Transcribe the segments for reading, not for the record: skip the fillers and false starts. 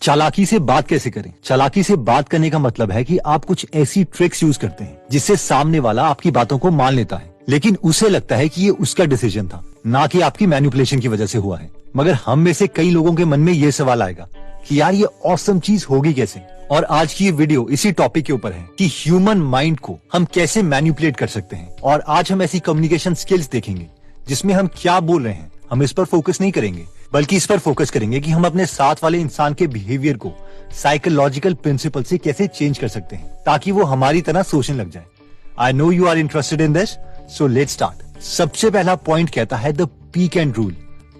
चालाकी से बात कैसे करें? चालाकी से बात करने का मतलब है कि आप कुछ ऐसी ट्रिक्स यूज करते हैं जिससे सामने वाला आपकी बातों को मान लेता है, लेकिन उसे लगता है कि ये उसका डिसीजन था, ना कि आपकी मैनिपुलेशन की वजह से हुआ है। मगर हम में से कई लोगों के मन में ये सवाल आएगा कि यार ये ऑसम चीज होगी कैसे? और आज की ये वीडियो इसी टॉपिक के ऊपर है कि ह्यूमन माइंड को हम कैसे मैनिपुलेट कर सकते हैं। और आज हम ऐसी कम्युनिकेशन स्किल्स देखेंगे जिसमें हम क्या बोल रहे हैं, हम इस पर फोकस नहीं करेंगे, बल्कि इस पर फोकस करेंगे कि हम अपने साथ वाले इंसान के बिहेवियर को साइकोलॉजिकल प्रिंसिपल से कैसे चेंज कर सकते हैं ताकि वो हमारी तरह सोचने लग जाए। I know you are interested in this, so let's start. सबसे पहला पॉइंट कहता है the peak end rule,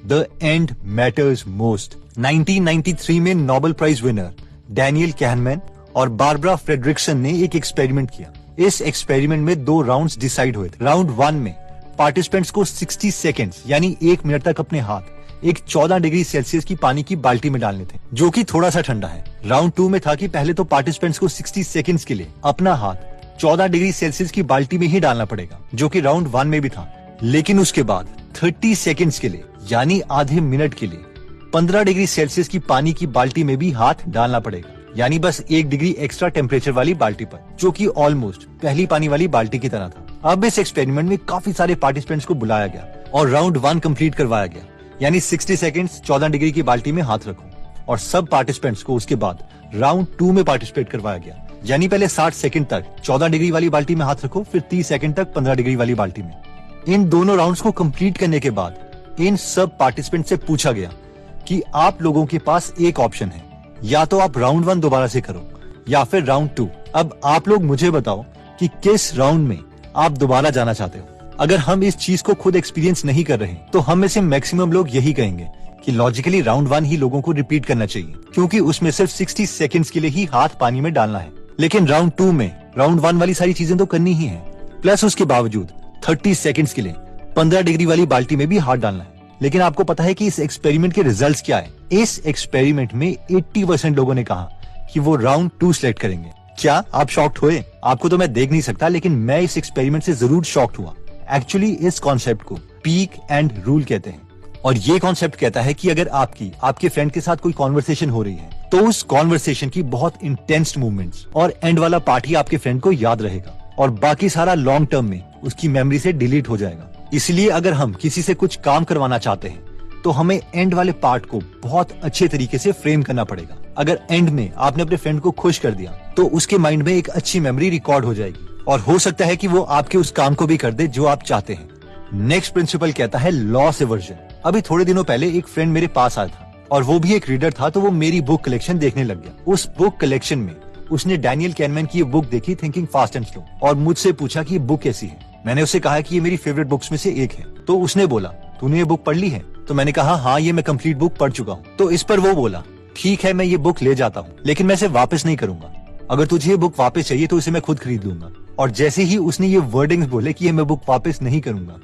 the end matters most. 1993 में Nobel prize winner Daniel Kahneman और बारबरा फ्रेडरिक्सन ने एक एक्सपेरिमेंट किया। इस एक्सपेरिमेंट में 2 राउंड्स डिसाइड हुए थे। राउंड 1 में पार्टिसिपेंट्स को 60 सेकेंड्स यानी 1 मिनट तक अपने हाथ एक 14 डिग्री सेल्सियस की पानी की बाल्टी में डालने थे, जो कि थोड़ा सा ठंडा है। राउंड 2 में था कि पहले तो पार्टिसिपेंट्स को 60 सेकेंड्स के लिए अपना हाथ 14 डिग्री सेल्सियस की बाल्टी में ही डालना पड़ेगा, जो कि राउंड 1 में भी था। लेकिन उसके बाद 30 सेकेंड्स के लिए यानी आधे मिनट के लिए 15 डिग्री सेल्सियस की पानी की बाल्टी में भी हाथ डालना पड़ेगा, यानी बस 1 डिग्री एक्स्ट्रा टेम्परेचर वाली बाल्टी पर, जो कि ऑलमोस्ट पहली पानी वाली बाल्टी की तरह था। अब इस एक्सपेरिमेंट में काफी सारे पार्टिसिपेंट्स को बुलाया गया और राउंड 1 कंप्लीट करवाया गया, यानी 60 सेकेंड्स 14 डिग्री की बाल्टी में हाथ रखो। और सब पार्टिसिपेंट्स को उसके बाद राउंड 2 में पार्टिसिपेट करवाया गया, यानी पहले 60 सेकेंड तक 14 डिग्री वाली बाल्टी में हाथ रखो, फिर 30 सेकेंड तक 15 डिग्री वाली बाल्टी में। इन दोनों राउंड्स को कंप्लीट करने के बाद इन सब पार्टिसिपेंट से पूछा गया कि आप लोगों के पास एक ऑप्शन है, या तो आप राउंड 1 दोबारा से करो या फिर राउंड 2। अब आप लोग मुझे बताओ कि किस राउंड में आप दोबारा जाना चाहते हो। अगर हम इस चीज को खुद एक्सपीरियंस नहीं कर रहे तो हम में से मैक्सिमम लोग यही कहेंगे कि लॉजिकली राउंड 1 ही लोगों को रिपीट करना चाहिए, क्योंकि उसमें सिर्फ 60 सेकेंड्स के लिए ही हाथ पानी में डालना है। लेकिन राउंड 2 में राउंड 1 वाली सारी चीजें तो करनी ही है, प्लस उसके बावजूद 30 सेकेंड्स के लिए 15 डिग्री वाली बाल्टी में भी हाथ डालना है। लेकिन आपको पता है कि इस एक्सपेरिमेंट के रिजल्ट्स क्या है? इस एक्सपेरिमेंट में 80% लोगों ने कहा कि वो राउंड 2 सिलेक्ट करेंगे। क्या आप शॉक्ड हुए? आपको तो मैं देख नहीं सकता, लेकिन मैं इस एक्सपेरिमेंट से जरूर शॉक्ड हुआ। एक्चुअली इस कॉन्सेप्ट को पीक एंड रूल कहते हैं, और ये कॉन्सेप्ट कहता है कि अगर आपके फ्रेंड के साथ कोई कॉन्वर्सेशन हो रही है तो उस कॉन्वर्सेशन की बहुत इंटेंस मूवमेंट्स और एंड वाला पार्ट ही आपके फ्रेंड को याद रहेगा और बाकी सारा लॉन्ग टर्म में उसकी मेमोरी से डिलीट हो जाएगा। इसलिए अगर हम किसी से कुछ काम करवाना चाहते हैं तो हमें एंड वाले पार्ट को बहुत अच्छे तरीके से फ्रेम करना पड़ेगा। अगर एंड में आपने अपने फ्रेंड को खुश कर दिया तो उसके माइंड में एक अच्छी मेमोरी रिकॉर्ड हो जाएगी और हो सकता है कि वो आपके उस काम को भी कर दे जो आप चाहते हैं। नेक्स्ट प्रिंसिपल कहता है लॉस एवर्जन। अभी थोड़े दिनों पहले एक फ्रेंड मेरे पास आया था और वो भी एक रीडर था, तो वो मेरी बुक कलेक्शन देखने लग गया। उस बुक कलेक्शन में उसने डैनियल कहनेमैन की ये बुक देखी, थिंकिंग फास्ट एंड स्लो, और मुझसे पूछा कि ये बुक कैसी है। मैंने उससे कहा कि ये मेरी फेवरेट बुक्स में से एक है। तो उसने बोला तूने ये बुक पढ़ ली है? तो मैंने कहा हाँ, ये मैं कंप्लीट बुक पढ़ चुका हूँ। तो इस पर वो बोला ठीक है, मैं ये बुक ले जाता हूँ, लेकिन मैं इसे वापस नहीं करूंगा। अगर तुझे ये बुक वापस चाहिए तो इसे मैं खुद खरीद लूंगा। और जैसे ही उसने ये वर्डिंग्स बोले कि ये मैं बुक वापस नहीं करूंगा,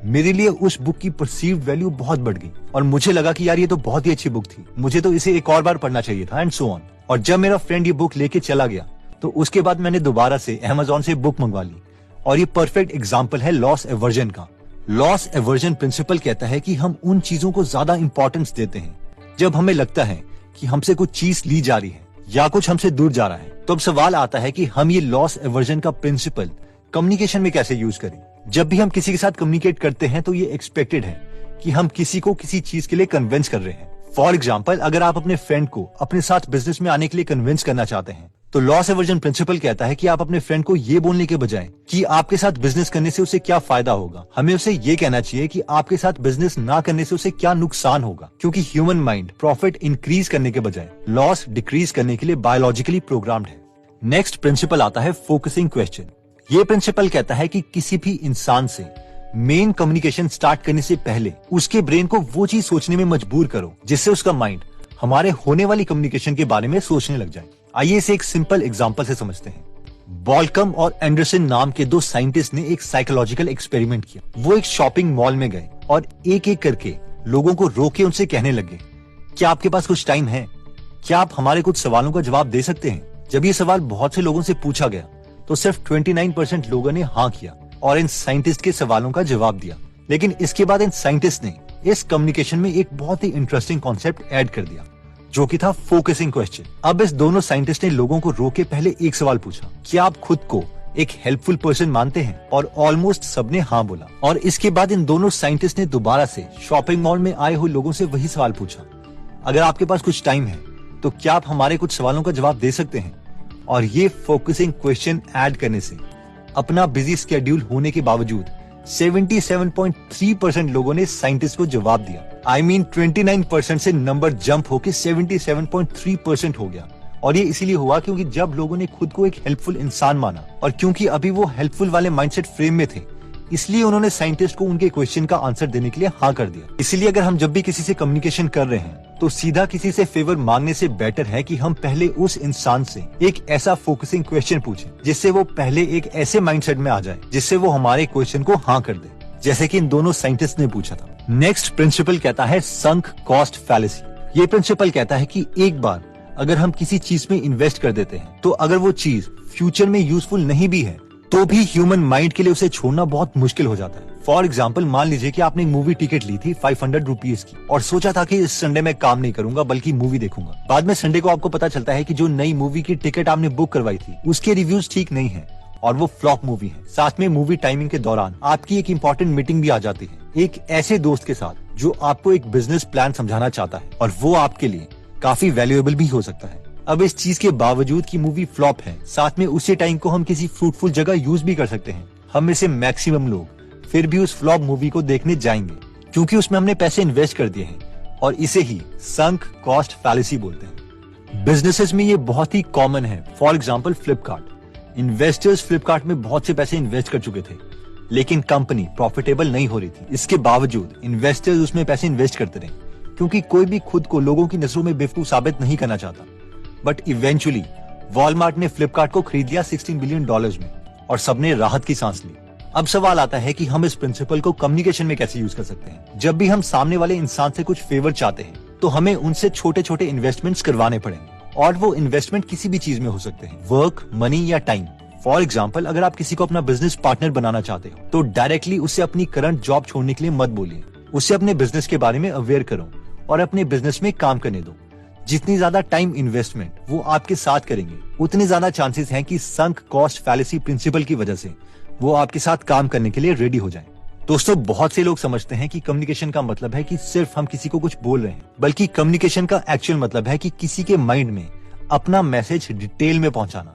मेरे लिए उस बुक की परसीव्ड वैल्यू बहुत बढ़ गई और मुझे लगा कि यार ये तो बहुत ही अच्छी बुक थी, मुझे तो इसे एक और बार पढ़ना चाहिए था, एंड सो ऑन। और जब मेरा फ्रेंड ये बुक लेके चला गया तो उसके बाद मैंने दोबारा से अमेज़न से बुक मंगवा ली। और ये परफेक्ट एग्जाम्पल है लॉस एवर्जन का। लॉस एवर्जन प्रिंसिपल कहता है कि हम उन चीजों को ज्यादा इंपॉर्टेंस देते हैं जब हमें लगता है कि हमसे कुछ चीज ली जा रही है या कुछ हमसे दूर जा रहा है। तो अब सवाल आता है कि हम ये लॉस एवर्जन का प्रिंसिपल कम्युनिकेशन में कैसे यूज करें। जब भी हम किसी के साथ कम्युनिकेट करते हैं तो ये एक्सपेक्टेड है कि हम किसी को किसी चीज के लिए कन्विंस कर रहे हैं। फॉर एग्जाम्पल, अगर आप अपने फ्रेंड को अपने साथ बिजनेस में आने के लिए कन्विंस करना चाहते हैं तो लॉस एवर्जन प्रिंसिपल कहता है कि आप अपने फ्रेंड को ये बोलने के बजाय कि आपके साथ बिजनेस करने से उसे क्या फायदा होगा, हमें उसे ये कहना चाहिए कि आपके साथ बिजनेस ना करने से उसे क्या नुकसान होगा। क्योंकि ह्यूमन माइंड प्रॉफिट इंक्रीज करने के बजाय लॉस डिक्रीज करने के लिए बायोलॉजिकली प्रोग्राम्ड है। नेक्स्ट प्रिंसिपल आता है फोकसिंग क्वेश्चन। ये प्रिंसिपल कहता है कि किसी भी इंसान से मेन कम्युनिकेशन स्टार्ट करने से पहले उसके ब्रेन को वो चीज सोचने में मजबूर करो जिससे उसका माइंड हमारे होने वाली कम्युनिकेशन के बारे में सोचने लग जाए। आइए इसे एक सिंपल एग्जांपल से समझते हैं। बॉलकम और एंडरसन नाम के 2 साइंटिस्ट ने एक साइकोलॉजिकल एक्सपेरिमेंट किया। वो एक शॉपिंग मॉल में गए और एक एक करके लोगों को रोके उनसे कहने लगे, क्या आपके पास कुछ टाइम है? क्या आप हमारे कुछ सवालों का जवाब दे सकते हैं? जब ये सवाल बहुत से लोगों से पूछा गया तो सिर्फ 29% लोगों ने हाँ किया और इन साइंटिस्ट के सवालों का जवाब दिया। लेकिन इसके बाद इन साइंटिस्ट ने इस कम्युनिकेशन में एक बहुत ही इंटरेस्टिंग कॉन्सेप्ट ऐड कर दिया। जो कि था फोकसिंग क्वेश्चन। अब इस दोनों साइंटिस्ट ने लोगों को रोके पहले एक सवाल पूछा, क्या आप खुद को एक हेल्पफुल पर्सन मानते हैं? और ऑलमोस्ट सबने हाँ बोला। और इसके बाद इन दोनों साइंटिस्ट ने दोबारा से शॉपिंग मॉल में आए हुए लोगों से वही सवाल पूछा, अगर आपके पास कुछ टाइम है तो क्या आप हमारे कुछ सवालों का जवाब दे सकते हैं? और ये फोकसिंग क्वेश्चन ऐड करने से अपना बिजी स्केड्यूल होने के बावजूद 77.3% लोगों ने साइंटिस्ट को जवाब दिया। I mean 29% से नंबर जंप होके 77.3% हो गया। और ये इसीलिए हुआ क्योंकि जब लोगों ने खुद को एक हेल्पफुल इंसान माना और क्योंकि अभी वो हेल्पफुल वाले माइंडसेट फ्रेम में थे, इसलिए उन्होंने साइंटिस्ट को उनके क्वेश्चन का आंसर देने के लिए हाँ कर दिया। इसीलिए अगर हम जब भी किसी से कम्युनिकेशन कर रहे हैं तो सीधा किसी से फेवर मांगने से बेटर है कि हम पहले उस इंसान से एक ऐसा फोकसिंग क्वेश्चन पूछें जिससे वो पहले एक ऐसे माइंडसेट में आ जाए जिससे वो हमारे क्वेश्चन को हाँ कर दे, जैसे कि इन दोनों साइंटिस्ट ने पूछा था। नेक्स्ट प्रिंसिपल कहता है संक कॉस्ट फैलेसी। ये प्रिंसिपल कहता है कि एक बार अगर हम किसी चीज में इन्वेस्ट कर देते हैं तो अगर वो चीज फ्यूचर में यूजफुल नहीं भी है तो भी ह्यूमन माइंड के लिए उसे छोड़ना बहुत मुश्किल हो जाता है। फॉर एग्जाम्पल, मान लीजिए कि आपने मूवी टिकट ली थी 500 रुपीज की और सोचा था कि इस संडे में काम नहीं करूंगा बल्कि मूवी देखूंगा। बाद में संडे को आपको पता चलता है कि जो नई मूवी की टिकट आपने बुक करवाई थी उसके रिव्यूज ठीक नहीं है और वो फ्लॉप मूवी है। साथ में मूवी टाइमिंग के दौरान आपकी एक इम्पोर्टेंट मीटिंग भी आ जाती है एक ऐसे दोस्त के साथ जो आपको एक बिजनेस प्लान समझाना चाहता है और वो आपके लिए काफी वैल्यूएबल भी हो सकता है। अब इस चीज के बावजूद कि मूवी फ्लॉप है, साथ में उसी टाइम को हम किसी फ्रूटफुल जगह यूज भी कर सकते हैं। हम में से मैक्सिमम लोग फिर भी उस फ्लॉप मूवी को देखने जाएंगे क्योंकि उसमें हमने पैसे इन्वेस्ट कर दिए हैं और इसे ही संक कॉस्ट फैलेसी बोलते हैं। बिजनेसेस में ये बहुत ही कॉमन है। For example Flipkart. Investors Flipkart में बहुत से पैसे इन्वेस्ट कर चुके थे लेकिन कंपनी प्रॉफिटेबल नहीं हो रही थी। इसके बावजूद इन्वेस्टर्स उसमें पैसे इन्वेस्ट करते रहे क्योंकि कोई भी खुद को लोगों की नजरों में बेवकूफ साबित नहीं करना चाहता। बट इवेंचुअली वॉलमार्ट ने फ्लिपकार्ट को खरीद लिया $16 बिलियन में और सबने राहत की सांस ली। अब सवाल आता है कि हम इस प्रिंसिपल को कम्युनिकेशन में कैसे यूज कर सकते हैं। जब भी हम सामने वाले इंसान से कुछ फेवर चाहते हैं तो हमें उनसे छोटे छोटे इन्वेस्टमेंट्स करवाने पड़ेंगे और वो इन्वेस्टमेंट किसी भी चीज में हो सकते हैं, वर्क, मनी या टाइम। फॉर एग्जाम्पल, अगर आप किसी को अपना बिजनेस पार्टनर बनाना चाहते हो तो डायरेक्टली उससे अपनी करंट जॉब छोड़ने के लिए मत बोलिए। उससे अपने बिजनेस के बारे में अवेयर करो और अपने बिजनेस में काम करने दो। जितनी ज्यादा टाइम इन्वेस्टमेंट वो आपके साथ करेंगे उतने ज्यादा चांसेस हैं कि संक कॉस्ट फैलेसी प्रिंसिपल की वजह से वो आपके साथ काम करने के लिए रेडी हो जाएं। दोस्तों, बहुत से लोग समझते हैं कि कम्युनिकेशन का मतलब है कि सिर्फ हम किसी को कुछ बोल रहे हैं, बल्कि कम्युनिकेशन का एक्चुअल मतलब है कि किसी के माइंड में अपना मैसेज डिटेल में पहुंचाना।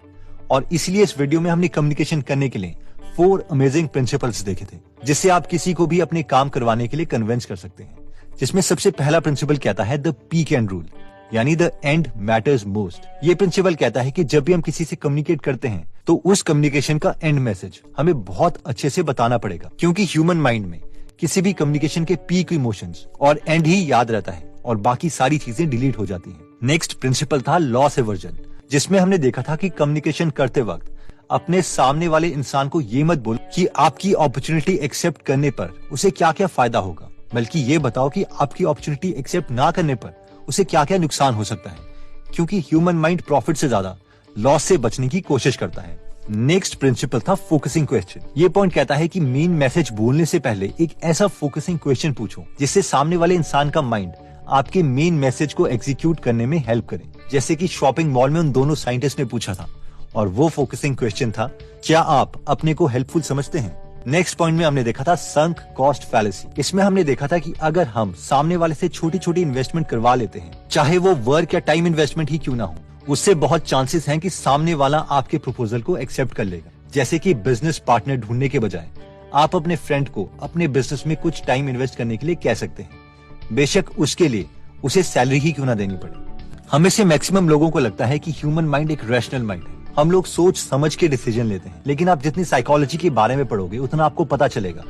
और इसलिए इस वीडियो में हमने कम्युनिकेशन करने के लिए 4 अमेजिंग प्रिंसिपल्स देखे थे जिससे आप किसी को भी अपने काम करवाने के लिए कन्विंस कर सकते हैं। जिसमें सबसे पहला प्रिंसिपल कहता है द पीक एंड रूल, यानी द एंड मैटर्स मोस्ट। ये प्रिंसिपल कहता है कि जब भी हम किसी से कम्युनिकेट करते हैं तो उस कम्युनिकेशन का एंड मैसेज हमें बहुत अच्छे से बताना पड़ेगा क्योंकि ह्यूमन माइंड में किसी भी कम्युनिकेशन के पीक इमोशंस और एंड ही याद रहता है और बाकी सारी चीजें डिलीट हो जाती हैं। नेक्स्ट प्रिंसिपल था लॉस एवर्जन, जिसमें हमने देखा था कि कम्युनिकेशन करते वक्त अपने सामने वाले इंसान को ये मत बोलो कि आपकी अपॉर्चुनिटी एक्सेप्ट करने पर उसे क्या क्या फायदा होगा, बल्कि ये बताओ कि आपकी अपॉर्चुनिटी एक्सेप्ट ना करने पर उसे क्या क्या नुकसान हो सकता है, क्योंकि ह्यूमन माइंड प्रॉफिट से ज्यादा लॉस से बचने की कोशिश करता है। नेक्स्ट प्रिंसिपल था फोकसिंग क्वेश्चन। ये पॉइंट कहता है कि मेन मैसेज बोलने से पहले एक ऐसा फोकसिंग क्वेश्चन पूछो जिससे सामने वाले इंसान का माइंड आपके मेन मैसेज को एग्जीक्यूट करने में हेल्प करे। जैसे कि शॉपिंग मॉल में उन दोनों साइंटिस्ट ने पूछा था और वो फोकसिंग क्वेश्चन था, क्या आप अपने को हेल्पफुल समझते हैं? नेक्स्ट पॉइंट में हमने देखा था संक कॉस्ट फैलेसी। इसमें हमने देखा था कि अगर हम सामने वाले से छोटी छोटी इन्वेस्टमेंट करवा लेते हैं, चाहे वो वर्क या टाइम इन्वेस्टमेंट ही क्यों ना हो, उससे बहुत चांसेस हैं कि सामने वाला आपके प्रपोजल को एक्सेप्ट कर लेगा। जैसे कि बिजनेस पार्टनर ढूंढने के बजाय आप अपने फ्रेंड को अपने बिजनेस में कुछ टाइम इन्वेस्ट करने के लिए कह सकते हैं, बेशक उसके लिए उसे सैलरी ही क्यों ना देनी पड़े। हमें से मैक्सिमम लोगों को लगता है कि ह्यूमन माइंड एक रैशनल माइंड है, हम लोग सोच समझ के डिसीजन लेते हैं। लेकिन आप जितनी साइकोलॉजी के बारे में पढ़ोगे उतना आपको पता चलेगा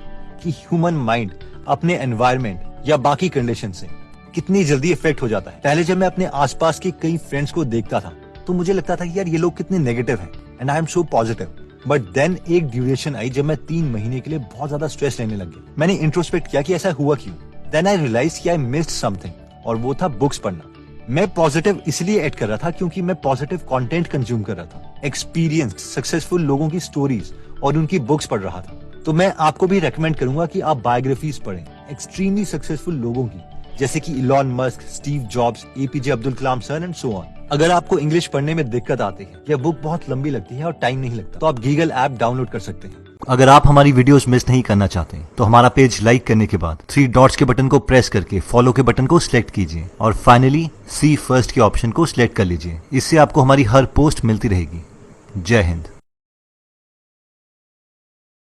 कि ह्यूमन माइंड अपने एनवायरनमेंट या बाकी कंडीशन से कितनी जल्दी इफेक्ट हो जाता है। पहले जब मैं अपने आसपास के कई फ्रेंड्स को देखता था तो मुझे लगता था कि यार ये लोग कितने नेगेटिव हैं and I am so positive. But then एक ड्यूरेशन आई जब मैं 3 महीने के लिए बहुत ज्यादा स्ट्रेस लेने लग गया। मैंने इंट्रोस्पेक्ट किया कि ऐसा हुआ क्यों। देन आई रियलाइज कि आई मिस्ड समथिंग, और वो था बुक्स पढ़ना। मैं पॉजिटिव इसलिए ऐड कर रहा था क्योंकि मैं पॉजिटिव कंटेंट कंज्यूम कर रहा था, एक्सपीरियंस्ड सक्सेसफुल लोगों की स्टोरीज और उनकी बुक्स पढ़ रहा था। तो मैं आपको भी रेकमेंड करूंगा कि आप बायोग्राफीज पढ़ें एक्सट्रीमली सक्सेसफुल लोगों की, जैसे कि Elon Musk, Steve jobs, APJ Abdul Kalam sir and so on. अगर आपको इंग्लिश पढ़ने में दिक्कत आती है या बुक बहुत लंबी लगती है और टाइम नहीं लगता, तो आप गीगल ऐप डाउनलोड कर सकते हैं। अगर आप हमारी वीडियोस मिस नहीं करना चाहते तो हमारा पेज लाइक करने के बाद 3 डॉट्स के बटन को प्रेस करके फॉलो के बटन को सिलेक्ट कीजिए और फाइनली सी फर्स्ट के ऑप्शन को सिलेक्ट कर लीजिए। इससे आपको हमारी हर पोस्ट मिलती रहेगी। जय हिंद।